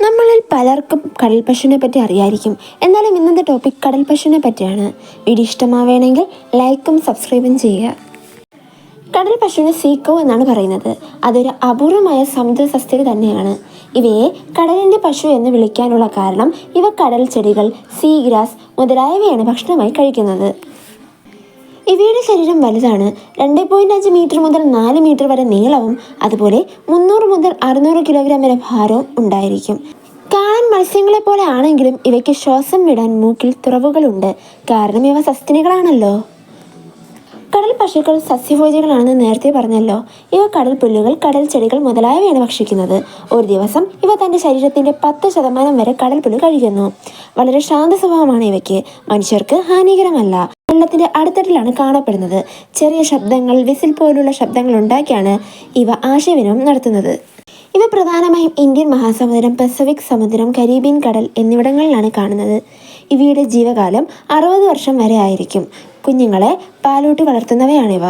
നമ്മളിൽ പലർക്കും കടൽ പശുവിനെ പറ്റി അറിയായിരിക്കും. എന്നാലും ഇന്നത്തെ ടോപ്പിക് കടൽ പശുവിനെ പറ്റിയാണ്. വീഡിയോ ഇഷ്ടമാവുകയാണെങ്കിൽ ലൈക്കും സബ്സ്ക്രൈബും ചെയ്യുക. കടൽ പശുവിനെ സീക്കോ എന്നാണ് പറയുന്നത്. അതൊരു അപൂർവമായ സമുദ്ര സസ്തനി തന്നെയാണ്. ഇവയെ കടലിൻ്റെ പശു എന്ന് വിളിക്കാനുള്ള കാരണം ഇവ കടൽ ചെടികൾ, സീഗ്രാസ് മുതലായവയാണ് ഭക്ഷണമായി കഴിക്കുന്നത്. ഇവയുടെ ശരീരം വലുതാണ്. 2.5 മീറ്റർ മുതൽ 4 മീറ്റർ വരെ നീളവും അതുപോലെ 300 മുതൽ 600 കിലോഗ്രാം വരെ ഭാരവും ഉണ്ടായിരിക്കും. കാണാൻ മത്സ്യങ്ങളെ പോലെ ആണെങ്കിലും ഇവയ്ക്ക് ശ്വാസം വിടാൻ മൂക്കിൽ തുറവുകളുണ്ട്. കാരണം ഇവ സസ്തനികളാണല്ലോ. കടൽ പശുക്കൾ സസ്യഭോജികളാണെന്ന് നേരത്തെ പറഞ്ഞല്ലോ. ഇവ കടൽ പുല്ലുകൾ, കടൽ ചെടികൾ മുതലായവയാണ് ഭക്ഷിക്കുന്നത്. ഒരു ദിവസം ഇവ തൻ്റെ ശരീരത്തിൻ്റെ 10% വരെ കടൽ പുല്ല് കഴിക്കുന്നു. വളരെ ശാന്ത സ്വഭാവമാണ് ഇവയ്ക്ക്. മനുഷ്യർക്ക് ഹാനികരമല്ല. വെള്ളത്തിൻ്റെ അടിത്തട്ടിലാണ് കാണപ്പെടുന്നത്. ചെറിയ ശബ്ദങ്ങൾ, വിസിൽ പോലുള്ള ശബ്ദങ്ങൾ ഉണ്ടാക്കിയാണ് ഇവ ആശയവിനിമയം നടത്തുന്നത്. ഇവ പ്രധാനമായും ഇന്ത്യൻ മഹാസമുദ്രം, പസഫിക് സമുദ്രം, കരീബിയൻ കടൽ എന്നിവിടങ്ങളിലാണ് കാണുന്നത്. ഇവയുടെ ജീവകാലം 60 വർഷം വരെ ആയിരിക്കും. കുഞ്ഞുങ്ങളെ പാലൂട്ടി വളർത്തുന്നവയാണിവ.